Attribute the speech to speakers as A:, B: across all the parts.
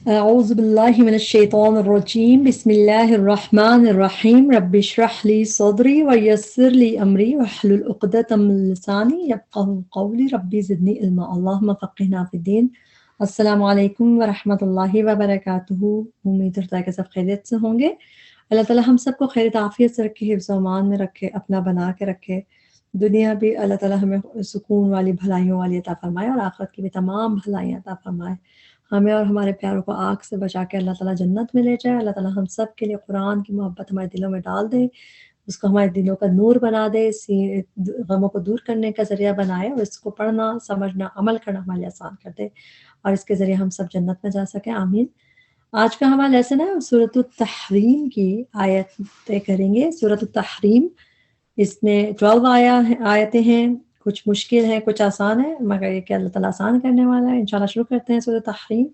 A: اعوذ باللہ من الشیطان الرجیم بسم اللہ الرحمن الرحیم رب اشرح لی صدری ویسر لی امری واحلل عقدۃ من لسانی یفقہوا قولی رب زدنی علما اللہم فقہنا فی الدین۔ السلام علیکم ورحمۃ اللہ وبرکاتہ۔ امید کرتا ہے کہ سب خیریت سے ہوں گے۔ اللہ تعالیٰ ہم سب کو خیر عافیت سے رکھے، حفظ و امان میں رکھے، اپنا بنا کے رکھے۔ دنیا بھی اللہ تعالیٰ ہمیں سکون والی بھلائیوں والی عطا فرمائے اور آخرت کی بھی تمام بھلائیاں عطا فرمائے۔ ہمیں اور ہمارے پیاروں کو آگ سے بچا کے اللہ تعالیٰ جنت میں لے جائے۔ اللہ تعالیٰ ہم سب کے لیے قرآن کی محبت ہمارے دلوں میں ڈال دے، اس کو ہمارے دلوں کا نور بنا دے، غموں کو دور کرنے کا ذریعہ بنائے، اور اس کو پڑھنا، سمجھنا، عمل کرنا ہمارے لیے آسان کر دے، اور اس کے ذریعے ہم سب جنت میں جا سکیں، آمین۔ آج کا ہمارا لیسن ہے سورۃ التحریم کی آیتیں کریں گے۔ سورۃ التحریم، اس میں 12 آیتیں ہیں، کچھ مشکل ہیں، کچھ آسان ہے، مگر یہ کہ اللہ تعالیٰ آسان کرنے والا ہے۔ انشاءاللہ شروع کرتے ہیں سورۃ التحریم۔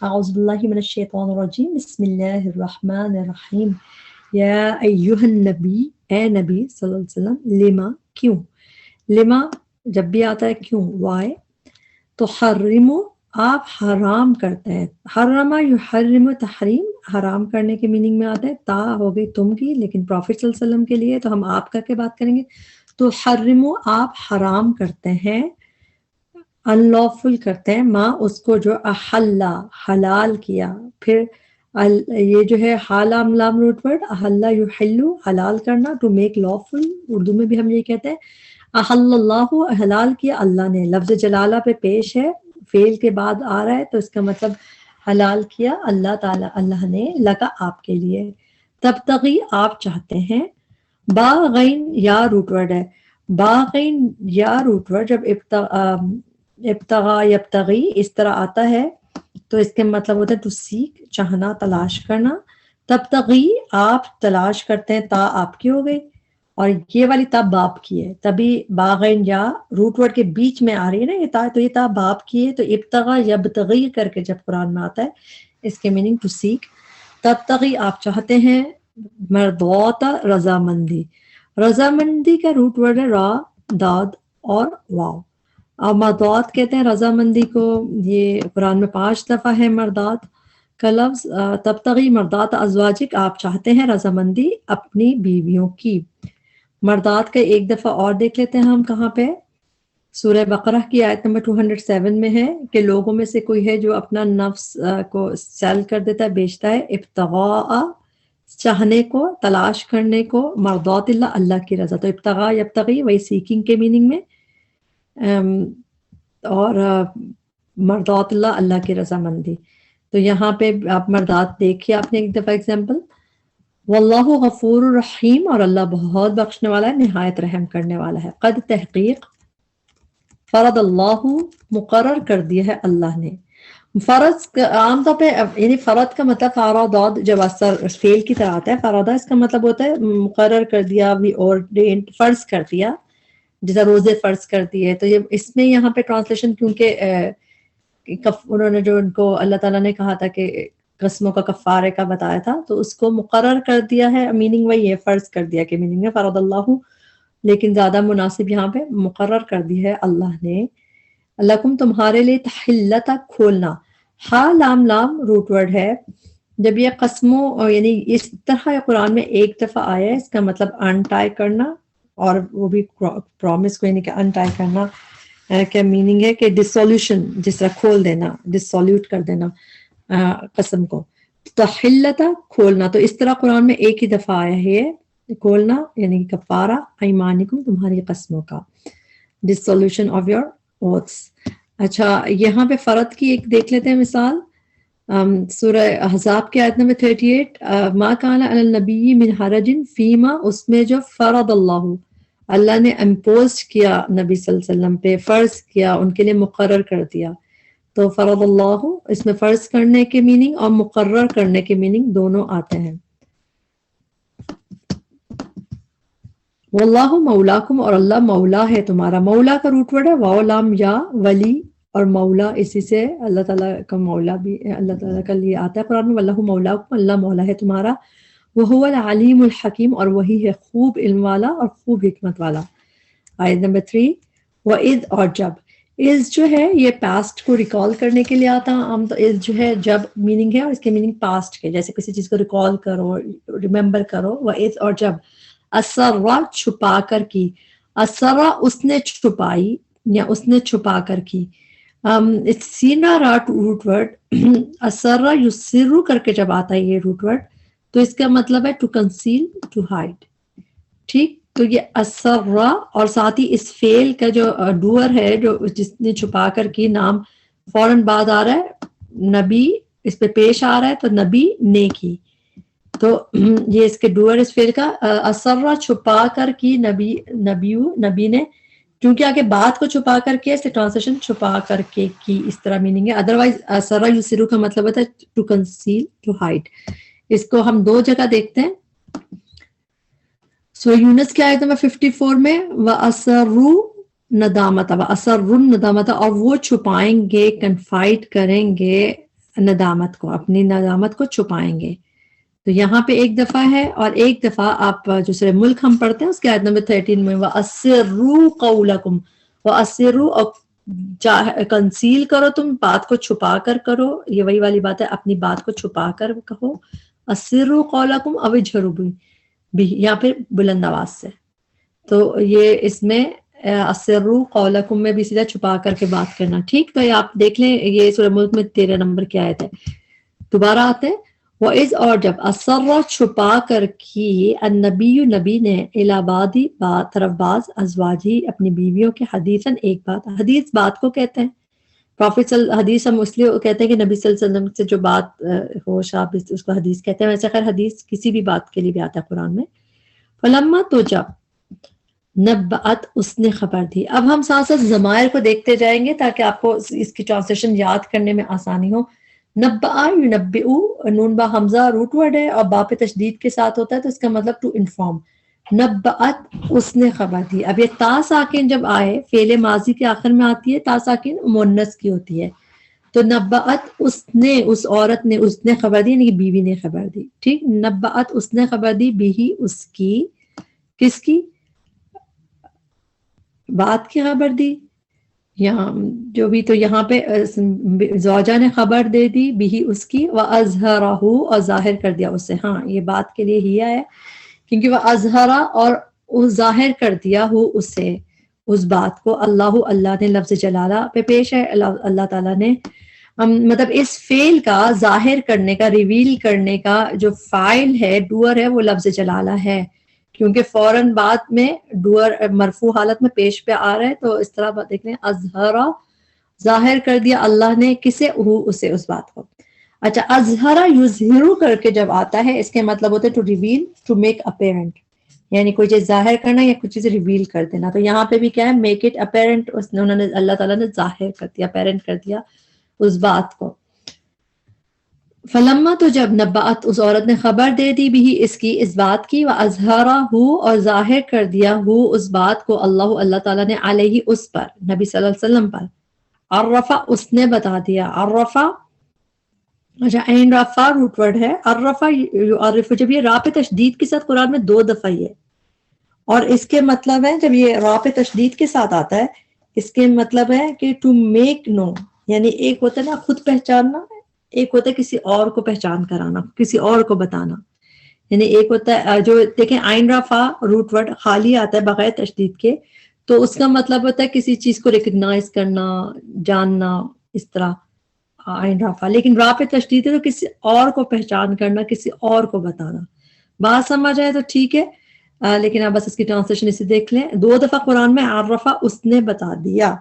A: اعوذ باللہ من الشیطان الرجیم، بسم اللہ الرحمن الرحیم۔ یا ایہا النبی، اے نبی صلی اللہ علیہ وسلم، لما، کیوں، لما جب بھی آتا ہے کیوں، وائی، تحرم، آپ حرام کرتے ہیں، حرم یحرم تحریم، حرام کرنے کے میننگ میں آتا ہے، تا ہو گئی تم کی، لیکن پروفٹ صلی اللہ علیہ وسلم کے لیے تو ہم آپ کر کے بات کریں گے۔ تو حرم، آپ حرام کرتے ہیں، انلافل کرتے ہیں، ماں اس کو جو احلّہ، حلال کیا۔ پھر یہ جو ہے حالام لام روٹ ورڈ، احلّہ یحلّو، حلال کرنا، ٹو میک لافل، اردو میں بھی ہم یہ کہتے ہیں۔ احل اللہ، حلال کیا اللہ نے، لفظ جلالہ پہ پیش ہے، فعل کے بعد آ رہا ہے، تو اس کا مطلب حلال کیا اللہ تعالیٰ، اللہ نے، لگا آپ کے لیے۔ تبتغی، آپ چاہتے ہیں، باغین، یا روٹ ورڈ ہے، باغین یا روٹ ورڈ جب ابتغا یبتغی اس طرح آتا ہے تو اس کے مطلب ہوتا ہے ٹو سیک، چاہنا، تلاش کرنا۔ تبتغی، آپ تلاش کرتے ہیں، تا آپ کی ہو گئی، اور یہ والی تا باپ کی ہے، تبھی باغین یا روٹ ورڈ کے بیچ میں آ رہی ہے نا یہ تا، تو یہ تا باپ کی ہے۔ تو ابتغا یبتغی کر کے جب قرآن میں آتا ہے اس کے میننگ ٹو سیک۔ تبتغی، آپ چاہتے ہیں، مرضات، رضامندی، رضامندی کا روٹ ورڈ ہے را، داد اور واو، اور مرضات کہتے ہیں رضامندی کو۔ یہ قرآن میں 5 دفعہ ہے مردات کا لفظ۔ تبتغی مرضات ازواجک، آپ چاہتے ہیں رضامندی اپنی بیویوں کی۔ مردات کا ایک دفعہ اور دیکھ لیتے ہیں ہم، کہاں پہ، سورہ بقرہ کی آیت نمبر 207 میں ہے کہ لوگوں میں سے کوئی ہے جو اپنا نفس کو سیل کر دیتا ہے، بیچتا ہے، ابتغاء، چاہنے کو، تلاش کرنے کو، مرضات اللہ، اللہ کی رضا۔ تو ابتغاء یبتغی وہی سیکنگ کے میننگ میں، اور مرضات اللہ، اللہ کی رضامندی۔ تو یہاں پہ آپ مردات دیکھیے آپ نے ایک دفعہ ایگزامپل۔ واللہ غفور الرحیم، اور اللہ بہت بخشنے والا ہے، نہایت رحم کرنے والا ہے۔ قد، تحقیق، فرض اللہ، مقرر کر دیا ہے اللہ نے۔ فرض عام طور پہ یعنی فرض کا مطلب فرض جب اثر فعل کی طرح آتا ہے، فرض اس کا مطلب ہوتا ہے مقرر کر دیا، وی ordained، فرض کر دیا، جیسا روزے فرض کر دیے۔ تو یہ اس میں یہاں پہ ٹرانسلیشن، کیونکہ انہوں نے جو ان کو اللہ تعالیٰ نے کہا تھا کہ قسموں کا کفارے کا بتایا تھا، تو اس کو مقرر کر دیا ہے، میننگ وہی ہے، فرض کر دیا کے میننگ ہے فرض اللہ، لیکن زیادہ مناسب یہاں پہ مقرر کر دی ہے اللہ نے۔ لکم، تمہارے لیے، تحلتا، کھولنا، ہا لام لام روٹ ورڈ ہے۔ جب یہ قسموں یعنی اس طرح قرآن میں ایک دفعہ آیا ہے، اس کا مطلب انٹائی کرنا، اور وہ بھی پرومس کو، یعنی کہ انٹائی کرنا کیا میننگ ہے کہ ڈسولوشن، جس طرح کھول دینا، ڈسولوٹ کر دینا قسم کو۔ تحلتا، کھولنا، تو اس طرح قرآن میں ایک ہی دفعہ آیا ہے کھولنا، یعنی کفارہ ایمانکم، تمہاری قسموں کا، ڈسولوشن آف یور اوتھس۔ اچھا، یہاں پہ فرد کی ایک دیکھ لیتے ہیں مثال، سورہ احزاب کی آیت نمبر 38، ما کان علی النبی من حرج فیما، اس میں جو فرض اللہ نے امپوز کیا نبی صلی اللہ علیہ وسلم پہ، فرض کیا، ان کے لیے مقرر کر دیا۔ تو فرض اللہ، اس میں فرض کرنے کے میننگ اور مقرر کرنے کے میننگ دونوں آتے ہیں۔ واللہ مولاکم، اور اللہ مولا ہے تمہارا۔ مولا کا روٹ ورڈ ہے واو لام یا، ولی اور مولا، اسی سے اللہ تعالیٰ کا مولا بھی اللہ تعالیٰ کا لیے آتا ہے قرآن میں۔ واللہ مولاکم، اللہ مولا ہے تمہارا۔ وہو العلیم الحکیم، اور وہی ہے خوب علم والا اور خوب حکمت والا۔ آیت نمبر 3، وَإِذْ، اور جب، از جو ہے یہ پاسٹ کو ریکال کرنے کے لیے آتا عام تو از جو ہے جب میننگ ہے اور اس کے میننگ پاسٹ کے، جیسے کسی چیز کو ریکال کرو، ریممبر کرو، وہ از اور جب. اسرا چھپا کر کی، اسرا اس نے چھپائی یا اس نے چھپا کر کی. سینا راٹ روٹ ورڈ اسرا یسرو کر کے جب آتا ہے یہ روٹ ورڈ تو اس کا مطلب ہے ٹو کنسیل، ٹو ہائڈ. ٹھیک، تو یہ اسرا اور ساتھ ہی اس فعل کا جو ڈوئر ہے جو جس نے چھپا کر کی نام فوراً بعد آ رہا ہے نبی، اس پہ پیش آ رہا ہے تو نبی نے کی. تو یہ اس کے ڈوئر اس فعل کا اسرا چھپا کر کی نبی نے، کیونکہ آگے بات کو چھپا کر کے اس سے ٹرانسلیشن چھپا کر کے کی اس طرح میننگ ہے. ادروائز اسرا یسرو کا مطلب ہوتا ہے ٹو کنسیل، ٹو ہائڈ. اس کو ہم دو جگہ دیکھتے ہیں. سورہ یونس کی آیت نمبر 54 میں وَأَسَرُّوا ندامت، وَأَسَرُّوا الندامت، اور وہ چھپائیں گے، کنفائڈ کریں گے ندامت کو، اپنی ندامت کو چھپائیں گے. تو یہاں پہ ایک دفعہ ہے اور ایک دفعہ آپ جو سورہ ملک ہم پڑھتے ہیں اس کی آیت نمبر 13 میں وَأَسِرُّوا قَوْلَكُمْ، وَأَسِرُّوا، اور کنسیل کرو، تم بات کو چھپا کر کرو. یہ وہی والی بات ہے، اپنی بات کو چھپا کر کہو. أَسِرُّوا قَوْلَكُمْ أَوِ اجْهَرُوا بِهِ، یا پھر بلند آواز سے. تو یہ اس میں اسروا قولکم میں بھی سیدھا چھپا کر کے بات کرنا. ٹھیک، تو یہ آپ دیکھ لیں، یہ سورہ ملک میں 13 نمبر کی آیت ہے. دوبارہ آتے ہیں وَإِذْ، اور جب اسر چھپا کر کی النبی نبی نے الابادی طرف باز ازواجی اپنی بیویوں کے حدیثاً ایک بات. حدیث بات کو کہتے ہیں. پروفیٹ حدیث ہم اس لیے کہتے ہیں کہ نبی صلی اللہ علیہ وسلم سے جو بات ہو شاب اس کو حدیث کہتے ہیں. ویسے خیر حدیث کسی بھی بات کے لیے بھی آتا ہے قرآن میں. فلما، تو جب نبأت اس نے خبر دی. اب ہم ساتھ ساتھ ضمائر کو دیکھتے جائیں گے تاکہ آپ کو اس کی ٹرانسلیشن یاد کرنے میں آسانی ہو. نبأ ینبئو، نون با حمزہ روٹ ورڈ ہے اور با پہ تشدید کے ساتھ ہوتا ہے تو اس کا مطلب ٹو انفارم. نبأت اس نے خبر دی. اب یہ تا ساکن جب آئے فعل ماضی کے آخر میں آتی ہے، تا ساکن مؤنث کی ہوتی ہے. تو نبأت اس نے، اس عورت نے، اس نے خبر دی، یعنی کہ بیوی نے خبر دی. ٹھیک، نبأت اس نے خبر دی بھی اس کی، کس کی؟ بات کی خبر دی یہاں جو بھی. تو یہاں پہ زوجہ نے خبر دے دی بھی اس کی، وَأَظْهَرَهُ، اور ظاہر کر دیا اسے. ہاں یہ بات کے لیے ہی ہے کیونکہ وَأَظْهَرَ، اور ظاہر کر دیا ہو اسے، اس بات کو. اللہ نے لفظ جلالہ پہ پیش ہے. اللہ تعالیٰ نے مطلب اس فعل کا ظاہر کرنے کا، ریویل کرنے کا جو فاعل ہے، ڈوئر ہے، وہ لفظ جلالہ ہے کیونکہ فوراً بعد میں ڈوئر مرفوع حالت میں پیش پہ آ رہا ہے. تو اس طرح دیکھ لیں، اظہرا ظاہر کر دیا اللہ نے، کسے؟ اسے، اس بات کو. اچھا، اظہرا یظہرو کر کے جب آتا ہے اس کے مطلب ہوتا ہے to reveal, to make apparent, یعنی کوئی چیز ظاہر کرنا یا کچھ چیز ریویل کر دینا. تو یہاں پہ بھی کیا ہے، میک اٹ اپیرنٹ. انہوں نے، اللہ تعالیٰ نے ظاہر کر دیا، اپیرنٹ کر دیا اس بات کو. فلما، تو جب نبأت اس عورت نے خبر دے دی بھی اس کی، اس بات کی، وَأَظْهَرَهُ، اور ظاہر کر دیا اس بات کو، اللہ تعالیٰ نے، علیہ، اس پر، نبی صلی اللہ علیہ وسلم پر. عرفہ، اس نے بتا دیا. عرفہ، اچھا، عین رفع روٹ ورڈ ہے. عرفہ یعرف، جب یہ را پہ تشدید کے ساتھ قرآن میں 2 دفعہ ہی ہے اور اس کے مطلب ہے جب یہ را پہ تشدید کے ساتھ آتا ہے اس کے مطلب ہے کہ ٹو میک نو، یعنی ایک ہوتا ہے نا خود پہچاننا، ایک ہوتا ہے کسی اور کو پہچان کرانا، کسی اور کو بتانا. یعنی ایک ہوتا ہے جو دیکھیں عین رفع روٹ ورڈ خالی آتا ہے بغیر تشدید کے، تو اس کا مطلب ہوتا ہے کسی چیز کو ریکگنائز کرنا، جاننا، اس طرح عین رفع. لیکن را پہ تشدید ہے تو کسی اور کو پہچان کرنا، کسی اور کو بتانا. بات سمجھ آئے تو ٹھیک ہے، لیکن آپ بس اس کی ٹرانسلیشن اسے دیکھ لیں. 2 دفعہ قرآن میں عرفہ، اس نے بتا دیا،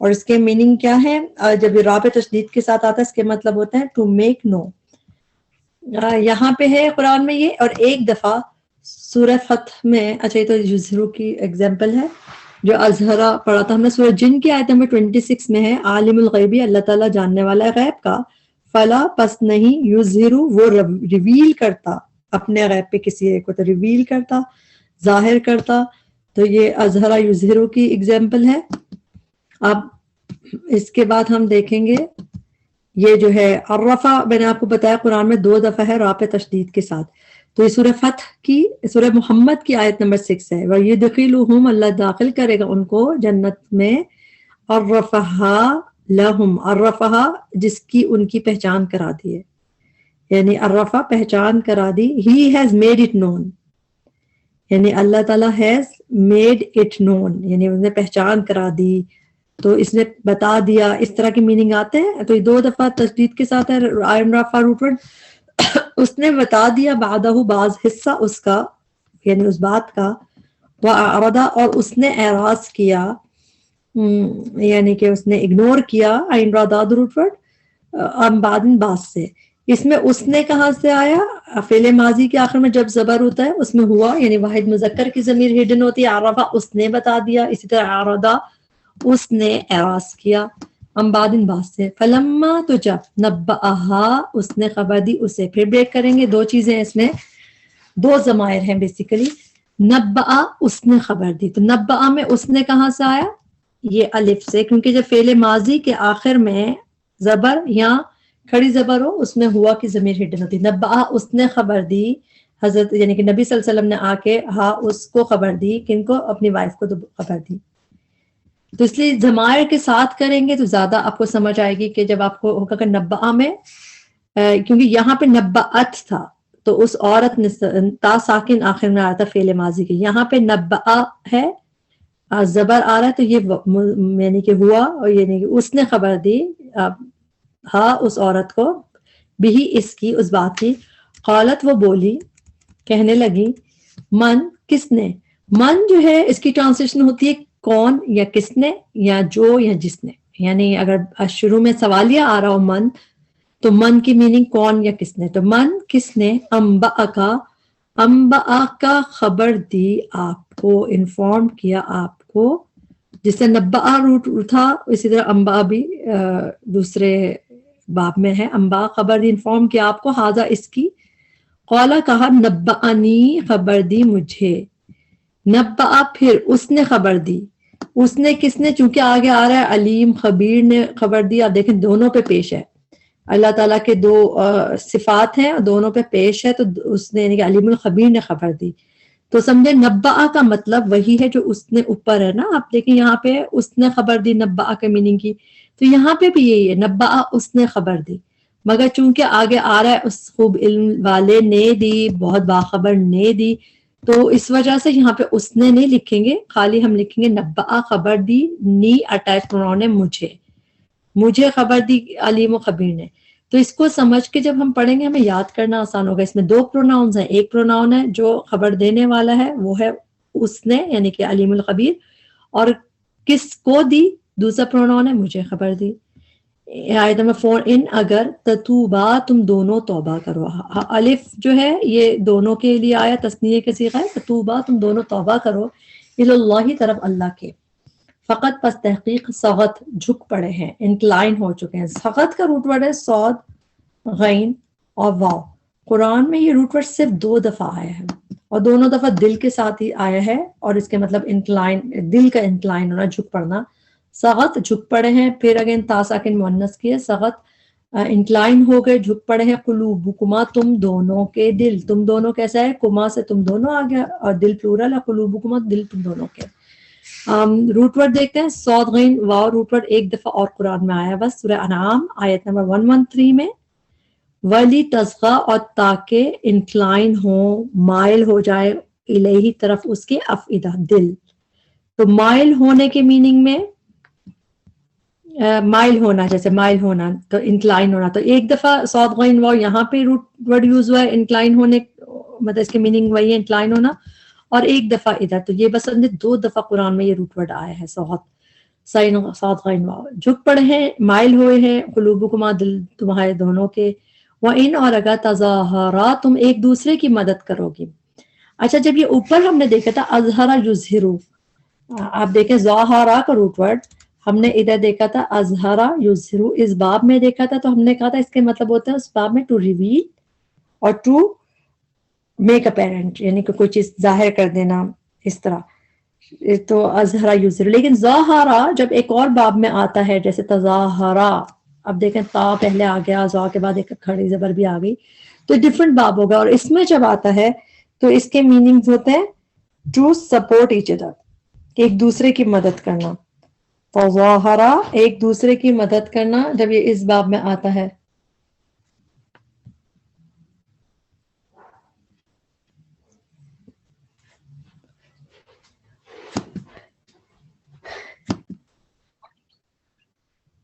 A: اور اس کے میننگ کیا ہے؟ جب یہ را پہ تشدید کے ساتھ آتا ہے اس کے مطلب ہوتا ہے ٹو میک نو. یہاں پہ ہے قرآن میں یہ. اور ایک دفعہ سورہ فتح میں، اچھا یہ تو یظہرو کی ایگزامپل ہے جو اظہرا پڑھا تھا ہم نے. سورہ جن کی آیت نمبر 26 میں ہے، عالم الغیبی، اللہ تعالیٰ جاننے والا ہے غیب کا. فلا، پس نہیں، یظہرو، وہ ریویل کرتا اپنے غیب پہ کسی ایک کو، تو ریویل کرتا، ظاہر کرتا. تو یہ اظہرا یظہرو کی ایگزامپل ہے. اب اس کے بعد ہم دیکھیں گے یہ جو ہے عرفہ، میں نے آپ کو بتایا قرآن میں 2 دفعہ ہے را پہ تشدید کے ساتھ. تو یہ سورہ فتح کی، سورہ محمد کی آیت نمبر 6 ہے. وَيُدْخِلُهُمْ، اللہ داخل کرے گا ان کو جنت میں، عرفہا لہم، عرفہا جس کی ان کی پہچان کرا دی ہے، یعنی عرفہ پہچان کرا دی، he has made it known, یعنی اللہ تعالیٰ ہیز میڈ اٹ نون، یعنی انہیں پہچان کرا دی، تو اس نے بتا دیا، اس طرح کی میننگ آتے ہیں. تو یہ 2 دفعہ تشدید کے ساتھ ہے آئن رافع روٹ ورڈ. اس نے بتا دیا بعدہ بعض حصہ اس کا، یعنی اس بات کا، وَأَعْرَضَ اور اس نے اعراض کیا، یعنی کہ اس نے اگنور کیا عین را داد روٹ ورڈ ام بعد بعض سے. اس میں اس نے کہاں سے آیا؟ فعل ماضی کے آخر میں جب زبر ہوتا ہے اس میں ہوا، یعنی واحد مذکر کی ضمیر ہڈن ہوتی ہے. عرفہ اس نے بتا دیا، اسی طرح عرضا اس نے اعراض کیا، ام بعد بعض سے. فلما تو جب نبأہا اس نے خبر دی اسے. پھر بریک کریں گے، 2 چیزیں اس میں، 2 ضمائر ہیں بیسیکلی. نبأ اس نے خبر دی، تو نبأ میں اس نے کہاں سے آیا؟ یہ الف سے، کیونکہ جب فعل ماضی کے آخر میں زبر یا کھڑی زبر ہو اس میں ہوا کی ضمیر ہڈن ہوتی. نبأ اس نے خبر دی، حضرت یعنی کہ نبی صلی اللہ علیہ وسلم نے آ کے اس کو خبر دی، کن کو؟ اپنی وائف کو خبر دی. تو اس لیے ضمائر کے ساتھ کریں گے تو زیادہ آپ کو سمجھ آئے گی کہ جب آپ کو ہوگا کہ نبأ میں، کیونکہ یہاں پہ نبأت تھا تو اس عورت نے تا ساکن آخر میں آیا تھا فعل ماضی کے، یہاں پہ نبأ ہے زبر آ رہا ہے، تو یہ یعنی کہ ہوا، اور یعنی کہ اس نے خبر دی اس عورت کو، بھی اس کی، اس بات کی. قالت وہ بولی، کہنے لگی، من کس نے. من جو ہے اس کی ٹرانسلیشن ہوتی ہے کون یا کس نے یا جو یا جس نے، یعنی اگر شروع میں سوالیہ آ رہا ہو من تو من کی میننگ کون یا کس نے. تو من کس نے، انبأ کا خبر دی آپ کو، انفارم کیا آپ کو، جس سے نبأ روٹ تھا اسی طرح انباء بھی دوسرے باب میں ہے. انباء خبر دی، انفارم کیا آپ کو، ہاذا اس کی. قالا کہا، نبأنی خبر دی مجھے. نبأ پھر اس نے خبر دی، اس نے کس نے، چونکہ آگے آ رہا ہے علیم خبیر نے خبر دی. آپ دیکھیں دونوں پہ پیش ہے، اللہ تعالیٰ کے 2 صفات ہیں اور دونوں پہ پیش ہے، تو اس نے یعنی کہ علیم الخبیر نے خبر دی. تو سمجھے نبأ کا مطلب وہی ہے جو اس نے اوپر ہے نا. آپ دیکھیں یہاں پہ اس نے خبر دی نبأ کے میننگ کی، تو یہاں پہ بھی یہی ہے، نبأ اس نے خبر دی. مگر چونکہ آگے آ رہا ہے اس خوب علم والے نے دی، بہت باخبر نے دی، تو اس وجہ سے یہاں پہ اس نے نہیں لکھیں گے، خالی ہم لکھیں گے نبأ خبر دی، نی اٹیچ پروناؤن ہے مجھے خبر دی علیم و خبیر نے. تو اس کو سمجھ کے جب ہم پڑھیں گے ہمیں یاد کرنا آسان ہوگا. اس میں 2 پروناؤنز ہیں، ایک پروناؤن ہے جو خبر دینے والا ہے وہ ہے اس نے یعنی کہ علیم الخبیر، اور کس کو دی دوسرا پروناؤن ہے مجھے خبر دی. آیت نمبر 4 ان اگر تتوبا تم دونوں توبہ کرو. الف جو ہے یہ دونوں کے لیے آیا، تثنیہ کے صیغہ ہے. تتوبا تم دونوں توبہ کرو، اللہ طرف اللہ کے. فقط پس تحقیق سغت جھک پڑے ہیں، انکلائن ہو چکے ہیں. سغت کا روٹ ورڈ ہے صاد، غین اور واو. قرآن میں یہ روٹ ورڈ صرف 2 دفعہ آیا ہے، اور دونوں دفعہ دل کے ساتھ ہی آیا ہے، اور اس کے مطلب انکلائن، دل کا انکلائن ہونا، جھک پڑنا. سغت جھک پڑے ہیں، پھر اگین تا ساکن مؤنث کی ہے. سغت انکلائن ہو گئے، جھک پڑے ہیں. قلوبکما تم دونوں کے دل. تم دونوں کیسا ہے؟ کما سے تم دونوں آ گیا، اور دل پلورل ہے. قلوبکما دل تم دونوں کے. روٹ ورڈ دیکھتے ہیں، صاد غین واو. روٹ ورڈ 1 دفعہ اور قرآن میں آیا بس، سورہ انعام آیت نمبر 113 میں. ولی تصغا اور تاکہ انکلائن ہو، مائل ہو جائے، الہی طرف اس کے، افئدہ دل. تو مائل ہونے کے میننگ میں مائل ہونا، جیسے مائل ہونا تو انکلائن ہونا. تو 1 دفعہ صاد غین واو یہاں پہ روٹ ورڈ یوز ہوا ہے انکلائن ہونے، مطلب اس کے میننگ وہی ہے انکلائن ہونا، اور 1 دفعہ ادھر. تو یہ بس 2 دفعہ قرآن میں یہ روٹ ورڈ آیا ہے. صاد غین واو جھک پڑے ہیں، مائل ہوئے ہیں. قلوبکما دل تمہارے دونوں کے. وَإِنْ اور اگر تظاہرا تم ایک دوسرے کی مدد کرو گی. اچھا جب یہ اوپر ہم نے دیکھا تھا اظہرا یظہرو، آپ دیکھیں ظاہرا کا روٹ ورڈ ہم نے ادھر دیکھا تھا اظہرا یظہرو، اس باب میں دیکھا تھا. تو ہم نے کہا تھا اس کے مطلب ہوتا ہے اس باب میں ٹو ریویل اور ٹو میک اپیرنٹ، یعنی کہ کوئی چیز ظاہر کر دینا اس طرح. تو اظہرا یظہرو. لیکن ظاہرا جب ایک اور باب میں آتا ہے جیسے تظاہرا، اب دیکھیں تا پہلے آ گیا، زا کے بعد ایک کھڑی زبر بھی آ گئی، تو ڈفرنٹ باب ہوگا. اور اس میں جب آتا ہے تو اس کے میننگز ہوتے ہیں ٹو سپورٹ ایچ ادر، ایک دوسرے کی مدد کرنا. تظاہرا ایک دوسرے کی مدد کرنا جب یہ اس باب میں آتا ہے.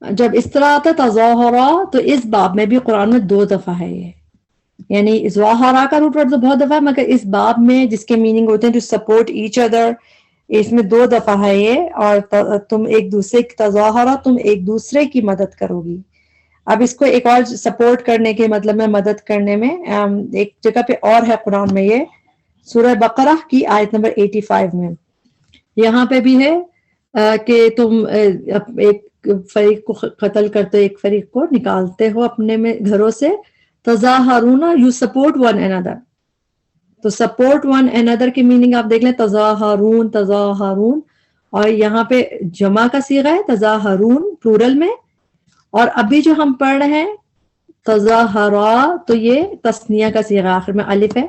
A: جب اس طرح آتا ہے تظاہرا تو اس باب میں بھی قرآن میں 2 دفعہ ہے یہ. یعنی ظاہرا کا روٹ ورڈ تو بہت دفعہ ہے مگر اس باب میں جس کے میننگ ہوتے ہیں ٹو سپورٹ ایچ ادر، اس میں 2 دفعہ ہے یہ. اور تم ایک دوسرے کی تظاہرا، تم ایک دوسرے کی مدد کرو گی. اب اس کو ایک اور سپورٹ کرنے کے مطلب میں مدد کرنے میں ایک جگہ پہ اور ہے قرآن میں، یہ سورہ بقرہ کی آیت نمبر 85 میں یہاں پہ بھی ہے کہ تم ایک فریق کو قتل کرتے ہو، ایک فریق کو نکالتے ہو اپنے میں گھروں سے. تظاہرون یو سپورٹ ون اندر. تو سپورٹ ون اندر کی میننگ آپ دیکھ لیں، تظاہرون تظاہرون، اور یہاں پہ جمع کا صیغہ ہے تظاہرون پلورل میں. اور ابھی جو ہم پڑھ رہے ہیں تظاہرا تو یہ تثنیہ کا صیغہ آخر میں الف ہے.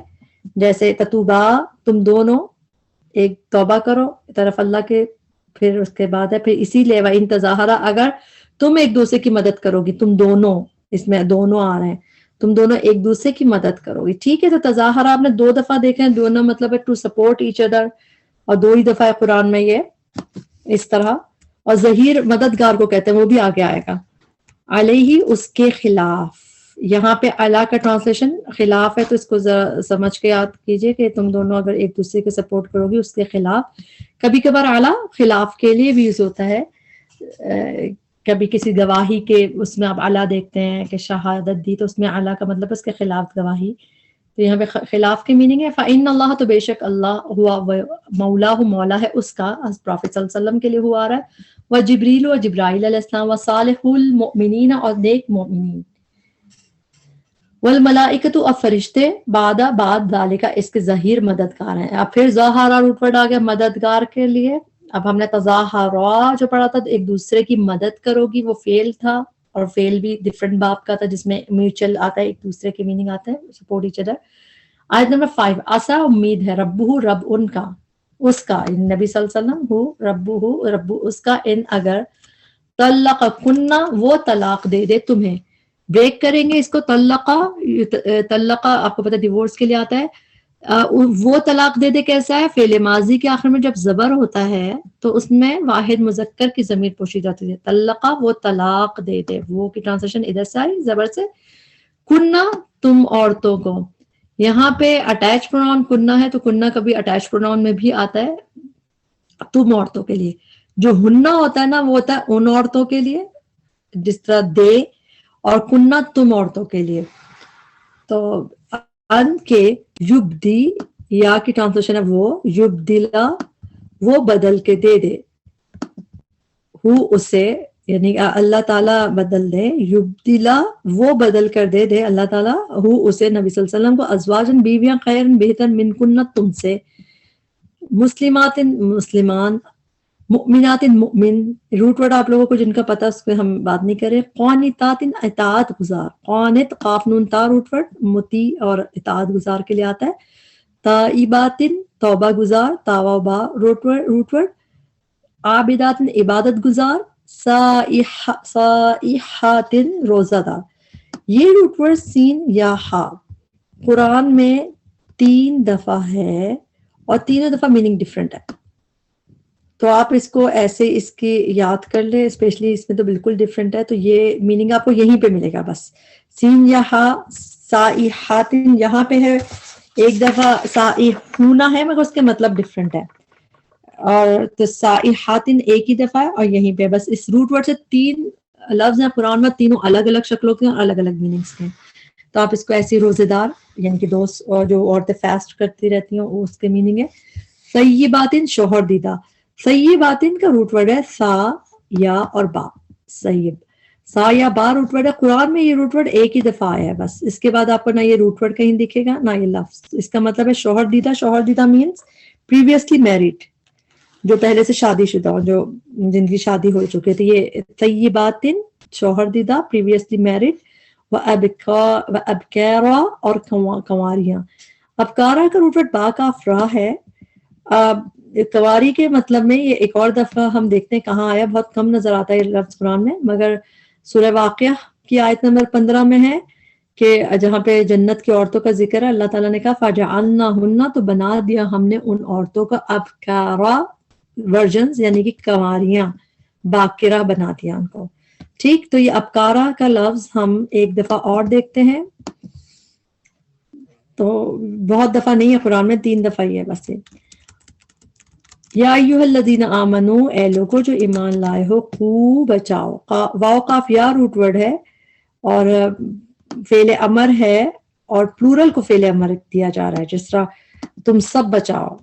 A: جیسے تتوبا تم دونوں ایک توبہ کرو طرف اللہ کے، پھر اس کے بعد ہے پھر اسی لیے وَإِن تظاہرا اگر تم ایک دوسرے کی مدد کرو گی، تم دونوں، اس میں دونوں آ رہے ہیں، تم دونوں ایک دوسرے کی مدد کرو گی. ٹھیک ہے، تو تظاہرا آپ نے 2 دفعہ دیکھے ہیں، دونوں مطلب ہے ٹو سپورٹ ایچ ادر، اور 2 ہی دفعہ ہے قرآن میں یہ اس طرح. اور ظہیر مددگار کو کہتے ہیں، وہ بھی آگے آئے گا. علیہ اس کے خلاف، یہاں پہ علا کا ٹرانسلیشن خلاف ہے تو اس کو سمجھ کے یاد کیجئے کہ تم دونوں اگر ایک دوسرے کے سپورٹ کرو گی اس کے خلاف. کبھی کبھار علا خلاف کے لیے بھی یوز ہوتا ہے، کبھی کسی گواہی کے اس میں آپ علا دیکھتے ہیں کہ شہادت دی تو اس میں علا کا مطلب اس کے خلاف گواہی. تو یہاں پہ خلاف کی میننگ ہے فَإِنَّ اللَّهَ تو بے شک اللہ ہوا مولا مولا ہے اس کا، پروفیٹ صلی اللہ علیہ وسلم کے لیے ہوا رہا ہے. وجبریل و جبرائیل علیہ السلام وصالح المؤمنین اور نیک مومنین. والملائکۃ اور فرشتے بعد ذالک اس کے ظہیر مددگار ہیں. اب پھر ظاہرہ روٹ ورڈ آ گیا مددگار کے لیے. اب ہم نے تظاہرا جو پڑھا تھا ایک دوسرے کی مدد کرو گی، وہ فعل تھا، اور فعل بھی ڈفرنٹ باب کا تھا جس میں میوچل آتا ہے، ایک دوسرے کی میننگ آتا ہے سپورٹ ایچ ادر. آیت نمبر 5 عسیٰ امید ہے ربہ رب ان کا، اس کا نبی صلی اللہ علیہ وسلم ہو ربہ رب اس کا، ان اگر طلق کنہ وہ طلاق دے دے تمہیں. بریک کریں گے اس کو طلقہ آپ کو پتہ ڈیورس کے لیے آتا ہے. وہ طلاق دے دے کیسا ہے؟ فعل ماضی کے آخر میں جب زبر ہوتا ہے تو اس میں واحد مذکر کی ضمیر پوشی جاتی ہے. طلقہ وہ طلاق دے دے، وہ کی ٹرانسلیشن ادھر سے آئی زبر سے. کنہ تم عورتوں کو، یہاں پہ اٹیچ پروناؤن کنہ ہے تو کنہ کبھی اٹیچ پروناؤن میں بھی آتا ہے تم عورتوں کے لیے. جو ہنہ ہوتا ہے نا وہ ہوتا ہے ان عورتوں کے لیے جس طرح دے، اور کنہ تم عورتوں کے لیے. تو ان کے یبدی یا کی ٹرانسلیشن ہے وہ یبدلا وہ بدل کے دے دے، ہو اسے یعنی اللہ تعالیٰ بدل دے، یبدلا وہ بدل کر دے دے اللہ تعالیٰ ہو اسے نبی صلی اللہ علیہ وسلم کو ازواجن بیویاں خیر بہتر من کنہ تم سے، مسلمات مسلمان، مؤمنات مؤمن. روٹ ورڈ آپ لوگوں کو جن کا پتہ اس پہ ہم بات نہیں کریں. قانتات اطاعت گزار، قانت قاف نون تا روٹ ورڈ مطیع اور اطاعت گزار کے لیے آتا ہے. تائبات توبہ گزار، تاوا با روٹ ورڈ. عابدات عبادت گزار، سائحات روزہ دار. یہ روٹ ورڈ سین یا ہا قرآن میں 3 دفعہ ہے اور تینوں دفعہ میننگ ڈفرنٹ ہے. تو آپ اس کو ایسے اس کی یاد کر لیں، اسپیشلی اس میں تو بالکل ڈفرینٹ ہے. تو یہ میننگ آپ کو یہیں پہ ملے گا بس. سین یا ہا سائحات یہاں پہ ہے، ایک دفعہ سائحون ہے مگر اس کے مطلب ڈفرینٹ ہے، اور تو سائحات ایک ہی دفعہ ہے اور یہیں پہ بس. اس روٹ ورڈ سے 3 لفظ ہیں قرآن میں، تینوں الگ الگ شکلوں کے اور الگ الگ میننگس کے. تو آپ اس کو ایسی روزے دار یعنی کہ دوست اور جو عورتیں فاسٹ کرتی رہتی ہیں اس کے میننگ ہے. طیبات شوہر دیدہ. طیبات کا روٹ ورڈ ہے سا یا اور با. سیب سا یا با روٹ ورڈ ہے. قرآن میں یہ روٹ ورڈ ایک ہی دفعہ آیا ہے بس، اس کے بعد آپ کو نہ یہ روٹ ورڈ کہیں دکھے گا نہ یہ لفظ. اس کا مطلب ہے شوہر دیدہ. شوہر دیدہ مینس پریویسلی میریڈ، جو پہلے سے شادی شدہ ہو، جو جن کی شادی ہو چکی ہے. تو یہ طیبات شوہر دیدہ پریویسلی میریڈ. و ابکارا اور کنواریاں. ابکارا کا روٹ ورڈ با کا افرا ہے. کواری کے مطلب میں یہ ایک اور دفعہ ہم دیکھتے ہیں کہاں آیا، بہت کم نظر آتا ہے یہ لفظ قرآن میں، مگر سورہ واقعہ کی آیت نمبر 15 میں ہے کہ جہاں پہ جنت کی عورتوں کا ذکر ہے، اللہ تعالیٰ نے کہا فَجَعَلْنَاهُنَّ، تو بنا دیا ہم نے ان عورتوں کا ابکارا ورژنز، یعنی کہ کنواریاں، باکرہ بنا دیا ان کو. ٹھیک، تو یہ ابکارا کا لفظ ہم ایک دفعہ اور دیکھتے ہیں، تو بہت دفعہ نہیں ہے قرآن میں، 3 دفعہ ہی ہے بس یہ. یا ایھا الذین آمنو، اے لوگو جو ایمان لائے ہو، قو بچاؤ. واو قاف یا روٹ ورڈ ہے اور فعل امر ہے، اور پلورل کو فعل امر دیا جا رہا ہے، جس طرح تم سب بچاؤ.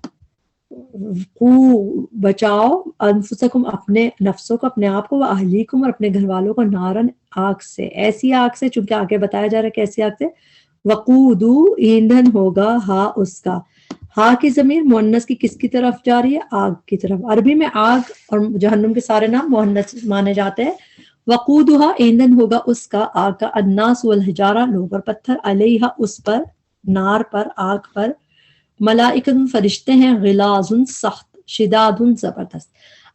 A: قو بچاؤ، انفسکم اپنے نفسوں کو، اپنے آپ کو، واہلیکم اور اپنے گھر والوں کو، نارن آگ سے، ایسی آگ سے، چونکہ آگے بتایا جا رہا ہے کہ ایسی آگ سے. وقودو ایندھن ہوگا، ہا اس کا. ہا کی ضمیر مؤنث کی کس کی طرف جا رہی ہے؟ آگ کی طرف. عربی میں آگ اور جہنم کے سارے نام مؤنث مانے جاتے ہیں. وقودھا ایندھن ہوگا اس کا، آگ کا، الناس والحجارہ، لوگ اور پتھر، علیہا اس پر، نار پر، آگ پر، ملائکۃ فرشتے ہیں، غلاظ سخت، شداد زبردست.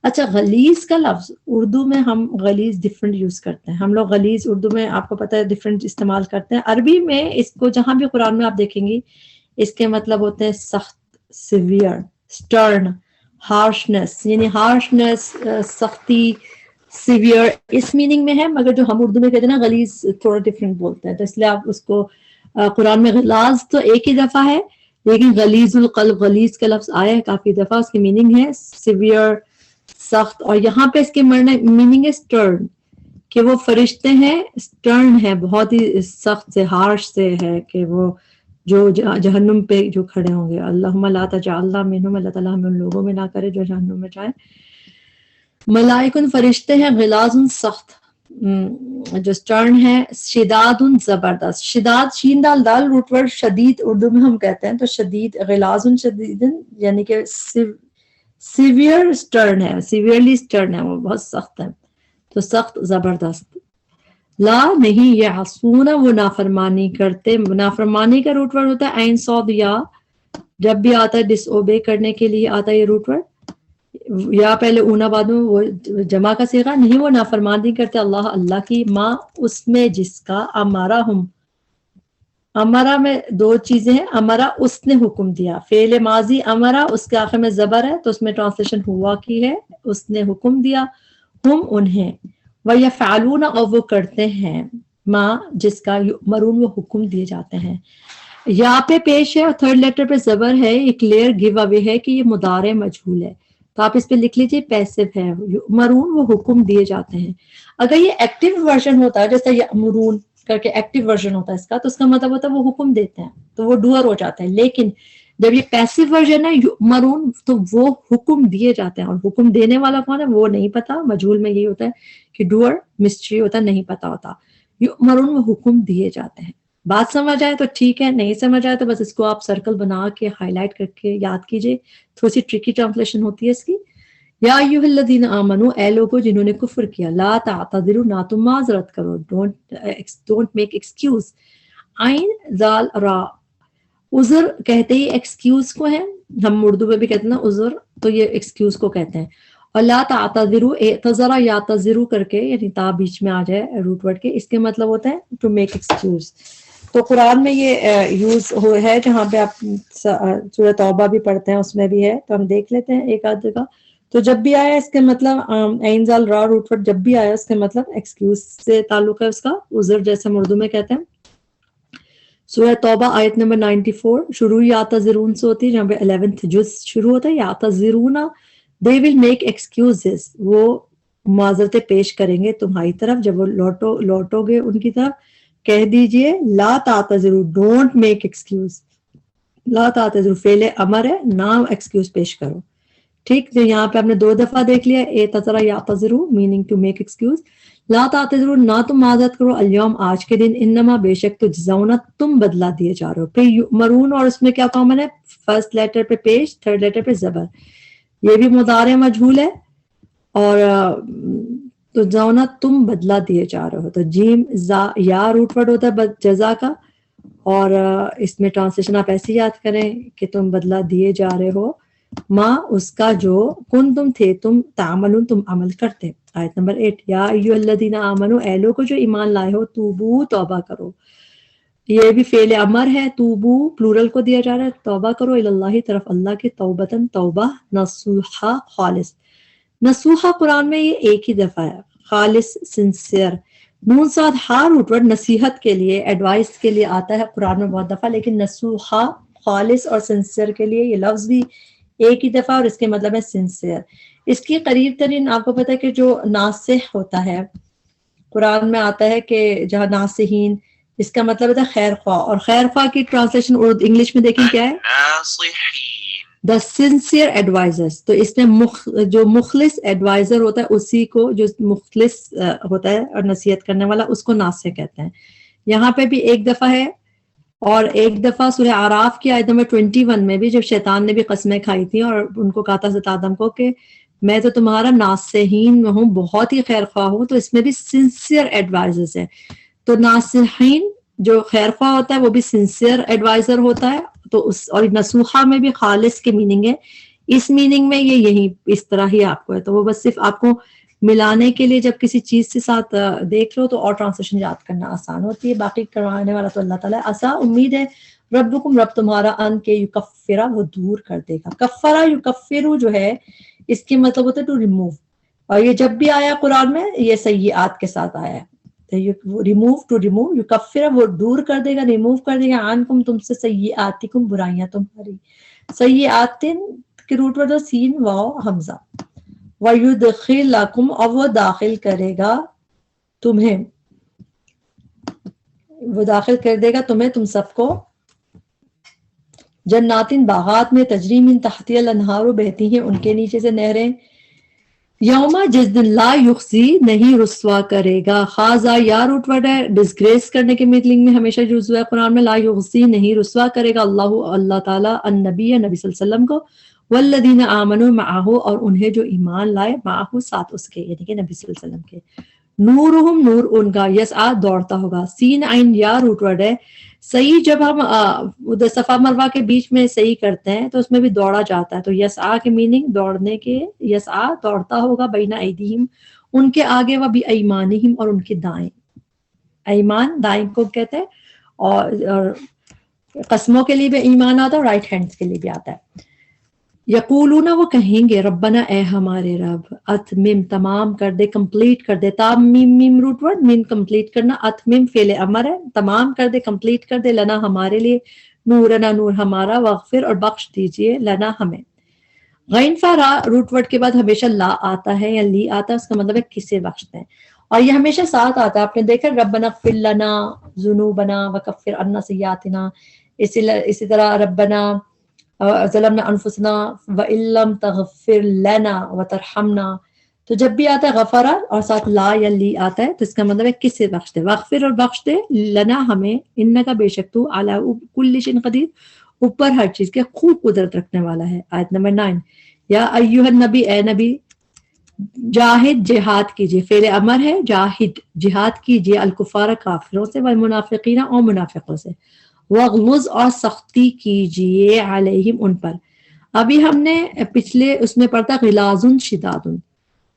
A: اچھا، غلیظ کا لفظ اردو میں ہم غلیظ ڈفرنٹ یوز کرتے ہیں، ہم لوگ غلیظ اردو میں آپ کو پتہ ہے ڈفرنٹ استعمال کرتے ہیں. عربی میں اس کو جہاں بھی قرآن میں آپ دیکھیں گی اس کے مطلب ہوتے ہیں سخت، سیویئر، سٹرن، ہارشنس، یعنی ہارشنس، سختی، سیویئر اس میننگ میں ہے، مگر جو ہم اردو میں کہتے ہیں نا غلیظ، تھوڑا ڈفرینٹ بولتے ہیں، تو اس لیے آپ اس کو قرآن میں غلاظ تو ایک ہی دفعہ ہے، لیکن غلیظ القلب، غلیظ کا لفظ آیا ہے کافی دفعہ، اس کی میننگ ہے سیویئر، سخت. اور یہاں پہ اس کی میننگ ہے سٹرن، کہ وہ فرشتے ہیں، سٹرن ہے، بہت ہی سخت سے، ہارش سے ہے، کہ وہ جو جہنم پہ جو کھڑے ہوں گے. اللہم لا تجعلنا منہم، اللہ تعالیٰ ہمیں ان لوگوں میں نہ کرے جو جہنم میں جائیں. ملائکن فرشتے ہیں، غلاظ سخت، جو سٹرن ہے، شداد زبردست. شداد شین دال دال روٹ ورڈ شدید اردو میں ہم کہتے ہیں، تو شدید، غلاظ شدید یعنی کہ سیویئر سٹرن ہے، سیویئرلی سٹرن ہے، وہ بہت سخت ہے، تو سخت زبردست. لا نہیں یعصون، وہ نافرمانی کرتے. نافرمانی کا روٹ ورڈ ہوتا ہے عین صاد یا، جب بھی آتا ہے ڈس اوبے کرنے کے لیے آتا ہے یہ روٹ ورڈ، یا پہلے اونا بعد میں وہ جمع کا صیغہ. نہیں وہ نافرمانی کرتے اللہ کی، ماں اس میں جس کا، امرہم، امرا میں 2 چیزیں ہیں، امرا اس نے حکم دیا، فعل ماضی امرا، اس کے آخر میں زبر ہے تو اس میں ٹرانسلیشن ہوا کی ہے، اس نے حکم دیا، ہم انہیں، وَيَفْعَلُونَ اور وہ کرتے ہیں، ماں جس کا، یؤمرون وہ حکم دیے جاتے ہیں. یا پہ پیش ہے اور 3rd لیٹر پہ زبر ہے، ایک کلیئر گیو اوے ہے کہ یہ مضارع مجہول ہے، تو آپ اس پہ لکھ لیجیے پیسو ہے، یؤمرون وہ حکم دیے جاتے ہیں. اگر یہ ایکٹیو ورژن ہوتا ہے جیسے یأمرون کر کے ایکٹیو ورژن ہوتا ہے اس کا، تو اس کا مطلب ہوتا ہے وہ حکم دیتے ہیں، تو وہ ڈوئر ہو جاتے ہیں. لیکن جب یہ پیسو ورژن ہے یؤمرون، تو وہ حکم دیے جاتے ہیں، اور حکم دینے والا کون ہے وہ نہیں پتا. مجہول میں یہی ہوتا ہے کہ ڈوئر مسٹری ہوتا ہے، نہیں پتا ہوتا. یؤمرون وہ حکم دیے جاتے ہیں. بات سمجھ آئے تو ٹھیک ہے، نہیں سمجھ آئے تو بس اس کو آپ سرکل بنا کے ہائی لائٹ کر کے یاد کیجئے. تھوڑی سی ٹرکی ٹرانسلیشن ہوتی ہے اس کی. یا ایھا الذین آمنو، اے لوگو جنہوں نے کفر کیا، لا تعتذروا، نہ تم معذرت کرو، ڈونٹ میک ایکسکیوز. عین زال را، عذر کہتے ہی ایکسکیوز کو ہے، ہم اردو میں بھی کہتے ہیں نا عذر، تو یہ ایکسکیوز کو کہتے ہیں. اور لا تعتذروا، اعتذر یعتذر کر کے، یعنی تا بیچ میں آ جائے روٹ ورڈ کے، اس کے مطلب ہوتا ہے ٹو میک ایکسکیوز. تو قرآن میں یہ یوز ہے، جہاں پہ آپ سورہ توبہ بھی پڑھتے ہیں اس میں بھی ہے، تو ہم دیکھ لیتے ہیں ایک آدھ جگہ. تو جب بھی آیا اس کے مطلب عین زال را روٹ ورڈ جب بھی آیا اس کے مطلب ایکسکیوز سے تعلق ہے اس کا، عذر جیسے ہم اردو میں کہتے ہیں. سورہ توبہ آیت نمبر 94 شروع یعتذرون سے ہوتی ہے، جہاں پہ 11th جز شروع ہوتا ہے یعتذرون، they will make excuses، وہ معذرتیں پیش کریں گے تمہاری طرف، جب وہ لوٹو گے ان کی طرف. کہہ دیجئے لا تعتذروا، ڈونٹ میک ایکسکیوز. لا تعتذروا فعل امر ہے، نہ ایکسکیوز پیش کرو. ٹھیک، تو یہاں پہ آپ نے 2 دفعہ دیکھ لیا، اعتذر یعتذر میننگ ٹو میک ایکسکیوز. لا تعتذروا، نہ تم معذرت کرو، الیوم آج کے دن، انما بے شک تجزون تم بدلہ دیے جا رہے ہو. پھر یؤمرون، اور اس میں کیا کامن ہے؟ 1st لیٹر پہ پیش، 3rd لیٹر پہ زبر، یہ بھی مضارع مجہول ہے. اور تجزون تم بدلہ دیے جا رہے ہو، تو جیم یا روٹ ورڈ ہوتا ہے جزا کا، اور اس میں ٹرانسلیشن آپ ایسے یاد کریں کہ تم بدلہ دیے جا رہے ہو. ماں اس کا جو کن تم تھے تم تعملون تم عمل کرتے. آیت نمبر 8 یا ایھا الذین آمنو اے لوگو جو ایمان لائے ہو توبو توبہ کرو. یہ بھی فعل امر ہے. توبو پلورل کو دیا جا رہا ہے. توبہ کرو اللہ طرف اللہ کے توبتن توبہ نصوحا خالص. نصوحا قرآن میں یہ ایک ہی دفعہ ہے. خالص سنسیئر. نون ساتھ ہا روٹ ورڈ نصیحت کے لیے ایڈوائس کے لیے آتا ہے قرآن میں بہت دفعہ, لیکن نصوحا خالص اور سنسیئر کے لیے یہ لفظ بھی ایک ہی دفعہ اور اس کے مطلب ہے سنسیئر. اس کی قریب ترین آپ کو پتہ ہے کہ جو ناصح ہوتا ہے قرآن میں آتا ہے کہ جہاں ناصحین اس کا مطلب ہوتا ہے خیر خواہ, اور خیر خواہ کی ٹرانسلیشن اردو انگلش میں دیکھیں کیا ہے, دا سنسیئر ایڈوائزرز. تو اس میں جو مخلص ایڈوائزر ہوتا ہے اسی کو, جو مخلص ہوتا ہے اور نصیحت کرنے والا, اس کو ناصح کہتے ہیں. یہاں پہ بھی ایک دفعہ ہے, اور ایک دفعہ سورہ اعراف کی آیت نمبر 21 میں بھی جب شیطان نے بھی قسمیں کھائی تھیں اور ان کو کہا تھا حضرت آدم کو کہ میں تو تمہارا ناصحین میں ہوں, بہت ہی خیر خواہ ہوں, تو اس میں بھی سنسیئر ایڈوائزرز ہے. تو ناصحین جو خیر خواہ ہوتا ہے وہ بھی سنسیئر ایڈوائزر ہوتا ہے. تو اس اور نصوحہ میں بھی خالص کے میننگ ہے. اس میننگ میں یہ یہی اس طرح ہی آپ کو ہے. تو وہ بس صرف آپ کو ملانے کے لیے جب کسی چیز کے ساتھ دیکھ لو تو اور ٹرانسلیشن یاد کرنا آسان ہوتی ہے. باقی کروانے والا تو اللہ تعالیٰ ہے. عسیٰ امید ہے ربکم رب تمہارا ان کے یکفرا وہ دور کر دے گا. کفرا یکفرو جو ہے اس کی مطلب ہوتا ہے ٹو ریموو, اور یہ جب بھی آیا قرآن میں یہ سیئات کے ساتھ آیا ہے. ریموو ٹو ریموو, یکفرا وہ دور کر دے گا, ریموو کر دے گا, عنکم تم سے سیئاتکم برائیاں تمہاری. سیئاتن کے روٹ ورڈ سین واو حمزہ. وَيُدْخِلَكُمْ اور وہ داخل کرے گا تمہیں, وہ داخل کر دے گا تمہیں تم سب کو جناتن باغات میں, تجری من تحتها الانہار بہتی ہیں ان کے نیچے سے نہریں. یوما جس دن لا یخزی نہیں رسوا کرے گا. خاضا یا روٹ ورڈ ہے ڈسگریس کرنے کے میٹنگ میں ہمیشہ یوز ہوا ہے قرآن میں. لا یخزی نہیں رسوا کرے گا اللہ تعالیٰ النبی نبی صلی اللہ علیہ وسلم کو, والذین آمنوا معہ اور انہیں جو ایمان لائے, معہ ساتھ اس کے یعنی کہ نبی صلی اللہ علیہ وسلم کے. نورہم نور ان کا, یسعا دوڑتا ہوگا. سین عین یا روٹ ورڈ ہے. صحیح جب ہم ادھر صفا مروہ کے بیچ میں صحیح کرتے ہیں تو اس میں بھی دوڑا جاتا ہے. تو یسعا کے میننگ دوڑنے کے, یسعا دوڑتا ہوگا, بین ایدیہم ان کے آگے, و بی ایمانہم اور ان کے دائیں. ایمان دائیں کو کہتے ہیں, اور قسموں کے لیے بھی ایمان آتا ہے اور رائٹ ہینڈ کے لیے بھی آتا ہے. یقولون وہ کہیں گے ربنا اے ہمارے رب, اتمم تمام کر دے, کمپلیٹ کر دے. تام میم میم روٹ ورڈ مین کمپلیٹ کرنا, اتمم فعل امر ہے, تمام کر دے کمپلیٹ کر دے, لنا ہمارے لیے, نورنا نور ہمارا, واغفر اور بخش دیجئے, لنا ہمیں. غین فارا روٹ ورڈ کے بعد ہمیشہ لا آتا ہے یا لی آتا ہے, اس کا مطلب ہے کسے بخشتے ہیں, اور یہ ہمیشہ ساتھ آتا ہے. آپ نے دیکھا ربنا اغفر لنا ذنوبنا وکفر عنا سیئاتنا, اسی طرح ربنا ظلمنا انفسنا وان لم تغفر لنا وترحمنا. تو جب بھی آتا ہے غفرا اور ساتھ لا یا لی آتا ہے تو اس کا مطلب ہے کس سے بخش دے, واغفر اور بخش دے, لنا ہمیں, انکا بے شک تو علی کل شیء قدیر اوپر ہر چیز کے خوب قدرت رکھنے والا ہے. آیت نمبر 9 یا ایھا النبی اے نبی, جاہد جہاد کیجیے, فعل امر ہے, جاہد جہاد کیجیے, الکفار کافروں سے, والمنافقین اور منافقوں سے, وغلظ اور سختی کیجیے, علیہم ان پر. ابھی ہم نے پچھلے اس میں پڑھا غلاظ شداد,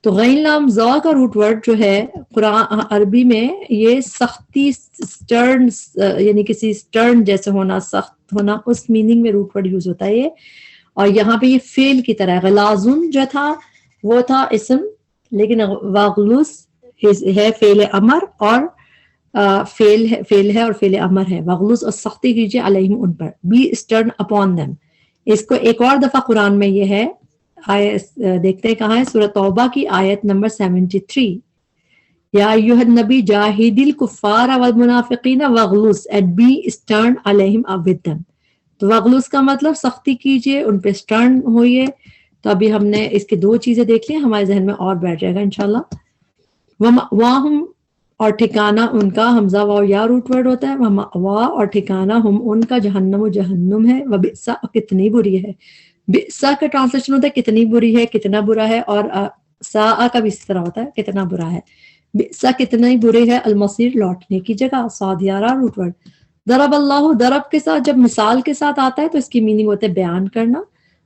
A: تو غین لام ذا کا روٹ ورڈ جو ہے قرآن عربی میں یہ سختی, سٹرن یعنی کسی سٹرن جیسے ہونا, سخت ہونا, اس میننگ میں روٹ ورڈ یوز ہوتا ہے یہ. اور یہاں پہ یہ فعل کی طرح ہے. غلاظن جو تھا وہ تھا اسم, لیکن واغلظ ہے فعل امر اور فعل ہے اور فعل امر ہے. وغلظ اور سختی کیجیے, علیہم ان پر, بی اسٹرن اپون دیم. اس کو ایک اور دفعہ قرآن میں یہ ہے, دیکھتے ہیں کہاں ہے, سورہ توبہ کی آیت نمبر 73. یا ایھا النبی جاہد الکفار والمنافقین وغلظ اینڈ بی اسٹرن علیہم ود دیم. تو وغلظ کا مطلب سختی کیجیے, ان پہ اسٹرن ہوئیے. تو ابھی ہم نے اس کی دو چیزیں دیکھ لی, ہمارے ذہن میں اور بیٹھ جائے گا انشاءاللہ. وَمَأْوَاهُمْ اور ٹھکانہ ان کا, حمزہ واو یا روٹ ورڈ ہوتا ہے. وَمَأْوَا اور ٹھکانہ ہم ان کا, جہنم و جہنم ہے, وَبِئْسَ کتنی بری ہے. بئسا کا ٹرانسلیشن ہوتا ہے کتنی بری ہے, کتنا برا ہے, اور ساء کا بھی اس طرح ہوتا ہے کتنا برا ہے. بئسا کتنی برے ہے, المصیر لوٹنے کی جگہ, صاد یارا روٹ ورڈ. ضرب اللہ, ضرب کے ساتھ جب مثال کے ساتھ آتا ہے تو اس کی میننگ ہوتا ہے بیان کرنا.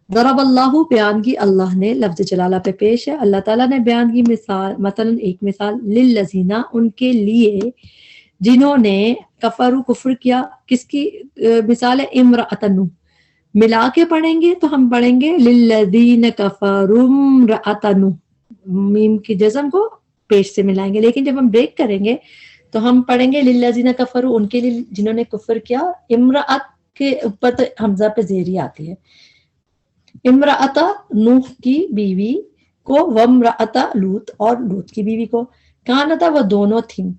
A: ضرب اللہ بیان کی اللہ نے، لفظ جلالہ پہ پیش ہے، اللہ تعالیٰ نے بیان کی مثال، مثلا ایک مثال، للذینہ ان کے لیے جنہوں نے کفروا کفر کیا، کس کی مثال ہے؟ امرأۃ نوح، ملا کے پڑھیں گے تو ہم پڑھیں گے للذین کفروا امرأۃ نوح، میم کی جزم کو پیش سے ملائیں گے، لیکن جب ہم بریک کریں گے تو ہم پڑھیں گے للذین کفروا ان کے لیے جنہوں نے کفر کیا، امرأۃ کے اوپر تو حمزہ پہ زیری آتی ہے، امرأۃ نوح کی بیوی کو، وامرأۃ لوط اور لوط کی بیوی کو، کانتا وہ دونوں تھیں۔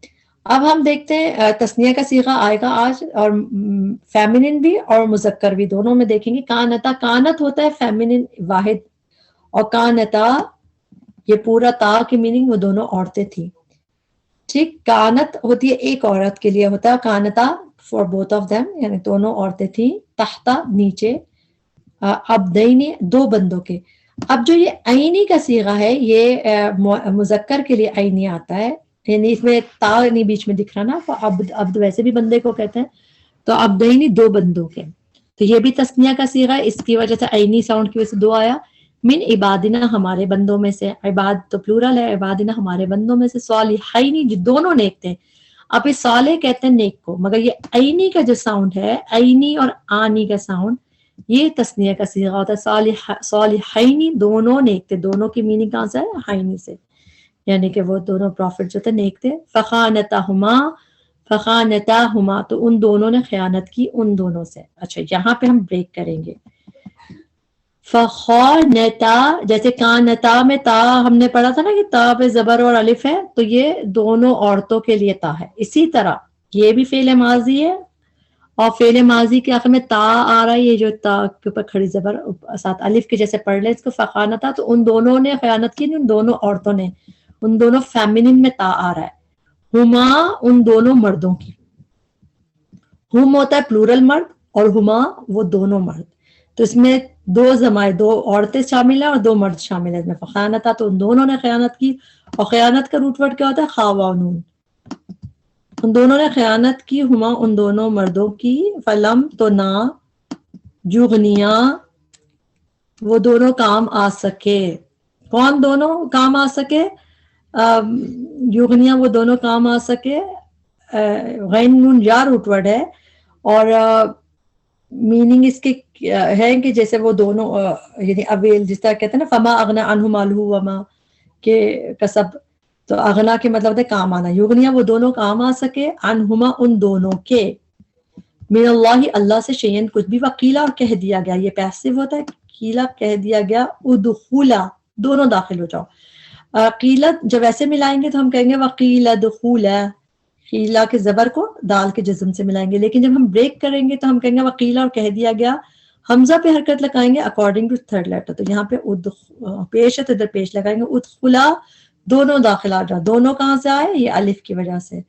A: اب ہم دیکھتے ہیں تثنیہ کا صیغہ آئے گا آج، اور فیمنن بھی اور مذکر بھی، دونوں میں دیکھیں گے۔ کانتا، کانت ہوتا ہے فیمنن واحد، اور کانتا یہ پورا تا کی میننگ وہ دونوں عورتیں تھیں، ٹھیک۔ کانت ہوتی ہے ایک عورت کے لیے ہوتا ہے، کانتا فار بوتھ آف دیم یعنی دونوں عورتیں تھیں، تحتا نیچے، عبدینی دو بندوں کے۔ اب جو یہ عینی کا صیغہ ہے یہ مذکر کے لیے عینی آتا ہے، یعنی اس میں تا نہیں بیچ میں دکھ رہا نا، تو عبد ویسے بھی بندے کو کہتے ہیں، تو عبدینی دو بندوں کے، تو یہ بھی تثنیہ کا صیغہ ہے، اس کی وجہ سے عینی ساؤنڈ کی وجہ سے دو آیا۔ من عبادنا ہمارے بندوں میں سے، عباد تو پلورل ہے، عبادنا ہمارے بندوں میں سے، صالحین جو دونوں نیک تھے۔ اب یہ صالح کہتے ہیں نیک کو، مگر یہ عینی کا جو ساؤنڈ ہے، عینی اور آنی کا ساؤنڈ، یہ تثنیہ کا صیغہ ہوتا ہے، صالحین دونوں نیک تھے، دونوں کی میننگ کہاں سے ہے؟ حینی سے، یعنی کہ وہ دونوں پروفٹ جو تھے نیک تھے۔ فخانتہما، فخانتہما تو ان دونوں نے خیانت کی ان دونوں سے۔ اچھا یہاں پہ ہم بریک کریں گے، فخانتا جیسے کانتا میں تا ہم نے پڑھا تھا نا کہ تا پہ زبر اور الف ہے، تو یہ دونوں عورتوں کے لیے تا ہے، اسی طرح یہ بھی فعل ماضی ہے، اور فعل ماضی کے آخر میں تا آ رہا ہے، یہ جو تا کے اوپر کھڑی زبر ساتھ الف کے جیسے پڑھ لیں اس کو، فخانتا تو ان دونوں نے خیانت کی، ان دونوں عورتوں نے، ان دونوں فیمنن میں تا آ رہا ہے، ہما ان دونوں مردوں کی، ہم ہوتا ہے پلورل مرد، اور ہما وہ دونوں مرد، تو اس میں دو زمائر، دو عورتیں شامل ہیں اور دو مرد شامل ہیں اس میں، فخانتا تو ان دونوں نے خیانت کی، اور خیانت کا روٹ ورڈ کیا ہوتا ہے؟ خاوا نون، ان دونوں نے خیانت کی، ہما ان دونوں مردوں کی، فلم تو نہ، جغنیا وہ دونوں کام آ سکے، کون دونوں کام آ سکے؟ یغنیا وہ دونوں کام آ سکے، غین نون یا روٹ ورڈ ہے، اور میننگ اس کے ہے کہ جیسے وہ دونوں یعنی اویل، جس طرح کہتے ہیں نا فما اغنا عنہ مالہ وما کے کسب، تو اغنا کے مطلب ہوتا ہے کام آنا، یغنیا وہ دونوں کام آ سکے، عنہما ان دونوں کے، من اللہ اللہ سے، شیئن کچھ بھی، وقیلا اور کہہ دیا گیا، یہ پیسو ہوتا ہے، قیلا کہہ دیا گیا، ادخولا دونوں داخل ہو جاؤ، قیلا جب ایسے ملائیں گے تو ہم کہیں گے وقیلا دخولا، قیلا کے زبر کو دال کے جزم سے ملائیں گے، لیکن جب ہم بریک کریں گے تو ہم کہیں گے وقیلا اور کہہ دیا گیا، حمزہ پہ حرکت لگائیں گے اکارڈنگ ٹو تھرڈ لیٹر، تو یہاں پہ پیش ہے تو ادھر پیش لگائیں گے، ادخلا دونوں داخل آ جاؤ، دونوں کہاں سے آئے؟ یہ الف کی وجہ سے،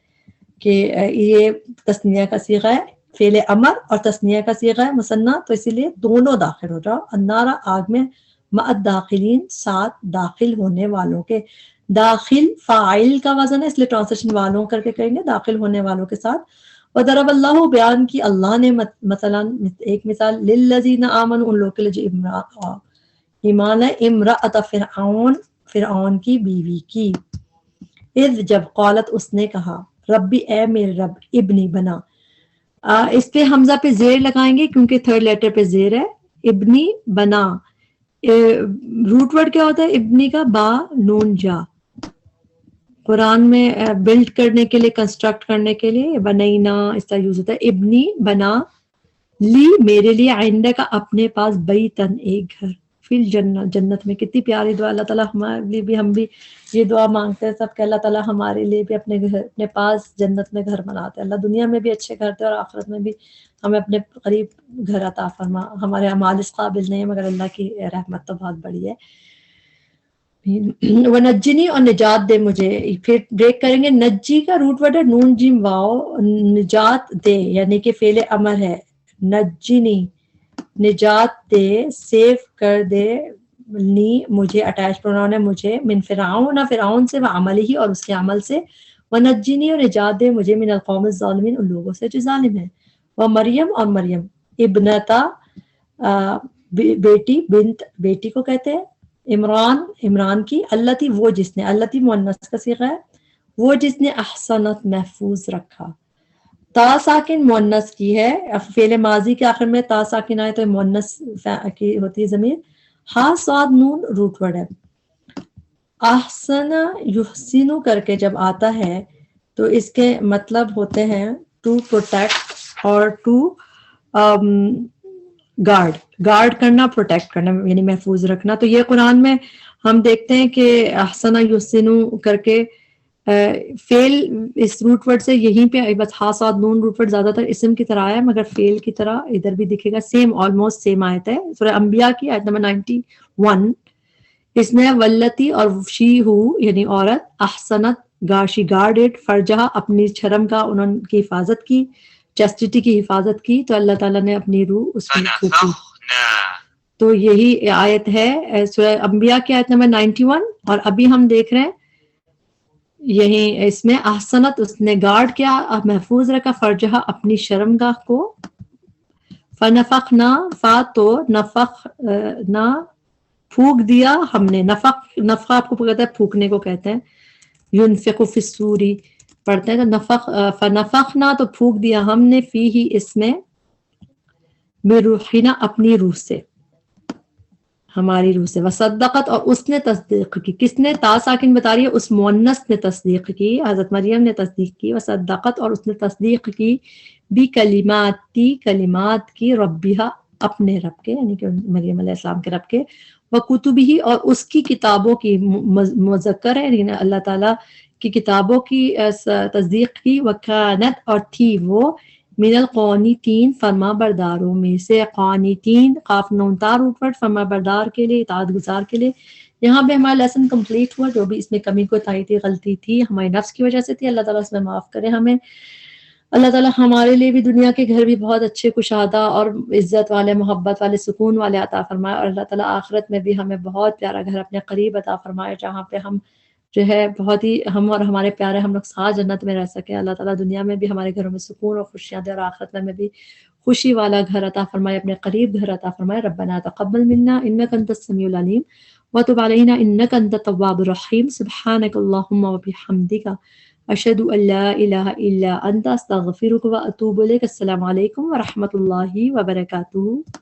A: کہ یہ تثنیہ کا صیغہ ہے، فعل امر اور تثنیہ کا صیغہ ہے مثنیٰ، تو اسی لیے دونوں داخل ہو جاؤ، النارا آگ میں، مع داخلین ساتھ داخل ہونے والوں کے، داخل فاعل کا وزن ہے اس لیے ٹرانسلیشن والوں کر کے کہیں گے، داخل ہونے والوں کے ساتھ۔ وضرب اللہ بیان کی اللہ نے مثلا ایک مثال، للذین آمنوا ان لوگوں کے لیے جو ایمان ہے، امرأۃ فرعون فرعون کی بیوی کی، اذ جب قالت اس نے کہا، ربی اے میرے رب، ابنی بنا، اس پہ حمزہ پہ زیر لگائیں گے کیونکہ تھرڈ لیٹر پہ زیر ہے، ابنی بنا، روٹ ورڈ کیا ہوتا ہے ابنی کا؟ با نون جا، قرآن میں بلڈ کرنے کے لیے، کنسٹرکٹ کرنے کے لیے بنینا اس طرح یوز ہوتا ہے، ابنی بنا، لی میرے لیے، آئندہ کا اپنے پاس، بیتن ایک گھر، فی الجنت جنت میں، کتنی پیاری دعا، اللہ تعالیٰ ہمارے لیے بھی، ہم بھی یہ دعا مانگتے ہیں سب کہ اللہ تعالیٰ ہمارے لیے بھی اپنے گھر، اپنے پاس جنت میں گھر بناتے ہیں، اللہ دنیا میں بھی اچھے گھر دے اور آخرت میں بھی ہمیں اپنے قریب گھر عطا فرما، ہمارے اعمال اس قابل نہیں ہے مگر اللہ کی رحمت تو بہت بڑی ہے۔ ونجنی اور نجات دے مجھے، پھر بریک کریں گے، نجی کا روٹ ورڈ ہے نون جیم واو، نجات دے یعنی کہ فعل امر ہے، نجنی نجات دے، سیف کر دے، نی مجھے، اٹیچ پروناؤن ہے مجھے، من فرعون فرعون سے، وعمل ہی اور اس کے عمل سے، ونجنی اور نجات دے مجھے، من القوم الظالمین ان لوگوں سے جو ظالم ہیں، و مریم اور مریم، ابنتا بیٹی، بنت بیٹی کو کہتے ہیں، عمران کی، اللتی وہ جس نے، اللتی مؤنث کا صیغہ ہے، وہ جس نے احسنت محفوظ رکھا. تا ساکن مؤنث کی ہے، فعل ماضی کے آخر میں تا ساکن آئے تو مؤنث کی ہوتی ہے ضمیر. ہا صاد نون روٹ ورڈ ہے. احسن یحسن کر کے جب آتا ہے تو اس کے مطلب ہوتے ہیں ٹو پروٹیکٹ اور ٹو گارڈ کرنا، پروٹیکٹ کرنا، یعنی محفوظ رکھنا. تو یہ قرآن میں ہم دیکھتے ہیں کہ احسن یحسن کر کے فعل اس روٹ ورڈ سے یہیں پہ بس ہا صاد نون روٹ ورڈ زیادہ تر اسم کی طرح ہے، مگر فعل کی طرح ادھر بھی دکھے گا. سیم آلموسٹ سیم آیت ہے سورہ انبیاء کی آیت نمبر 91. اس میں ولتی اور شی ہو یعنی عورت، احسنت شی گارڈڈ فرجہ اپنی شرم کا انہوں کی حفاظت کی، چیسٹیٹی کی حفاظت کی، تو اللہ تعالیٰ نے اپنی روح اس میں پھونکی. تو یہی آیت ہے سورہ انبیاء کی آیت نمبر 91. اور ابھی ہم دیکھ رہے ہیں یہی اس میں احسنت اس نے گارڈ کیا، محفوظ رکھا، فرجہ اپنی شرمگاہ کو. فنفخنا فا تو نفخ نہ پھونک دیا ہم نے. نفخ آپ کو کہتا ہے پھونکنے کو کہتے ہیں. ينفق فی الصوری پڑھتے ہیں تو فنفخنا تو پھونک دیا ہم نے، فی ہی اس میں، من روحنا اپنی روح سے، ہماری روح سے. وصدقت اور اس نے تصدیق کی. کس نے؟ تا ساکن بتا رہی ہے اس مؤنث نے تصدیق کی، حضرت مریم نے تصدیق کی. وصدقت اور اس نے تصدیق کی، بھی کلمات کی، ربیہ اپنے رب کے، یعنی کہ مریم علیہ السلام کے رب کے. وکتبہ اور اس کی کتابوں کی، مذکر ہے یعنی اللہ تعالیٰ کی کتابوں کی تصدیق کی. وکانت اور تھی وہ، من القانتین فرما برداروں میں سے. قانتین قاف نون تا روٹ ورڈ، فرما بردار کے لیے، اطاعت گزار کے لیے. یہاں پہ ہمارا لیسن کمپلیٹ ہوا. جو بھی اس میں کمی کوتاہی تھی، غلطی تھی، ہمارے نفس کی وجہ سے تھی، اللہ تعالیٰ اس میں معاف کرے ہمیں. اللہ تعالیٰ ہمارے لیے بھی دنیا کے گھر بھی بہت اچھے، کشادہ اور عزت والے، محبت والے، سکون والے عطا فرمائے. اور اللہ تعالیٰ آخرت میں بھی ہمیں بہت پیارا گھر اپنے قریب عطا فرمائے، جہاں پہ ہم جو ہے بہت ہی ہم اور ہمارے پیارے ہم لوگ ساتھ جنت میں رہ سکیں. اللہ تعالیٰ دنیا میں بھی ہمارے گھروں میں سکون اور خوشیاں دے، اور آخرت میں بھی خوشی والا گھر عطا فرمائے، اپنے قریب گھر عطا فرمائے. ربنا تقبل منا انک انت السمیع العلیم وتب علینا انک انت التواب الرحیم. سبحانک اللہم وبحمدک اشہد ان لا الہ الا انت استغفرک واتوب الیک. السلام علیکم ورحمۃ اللہ وبرکاتہ.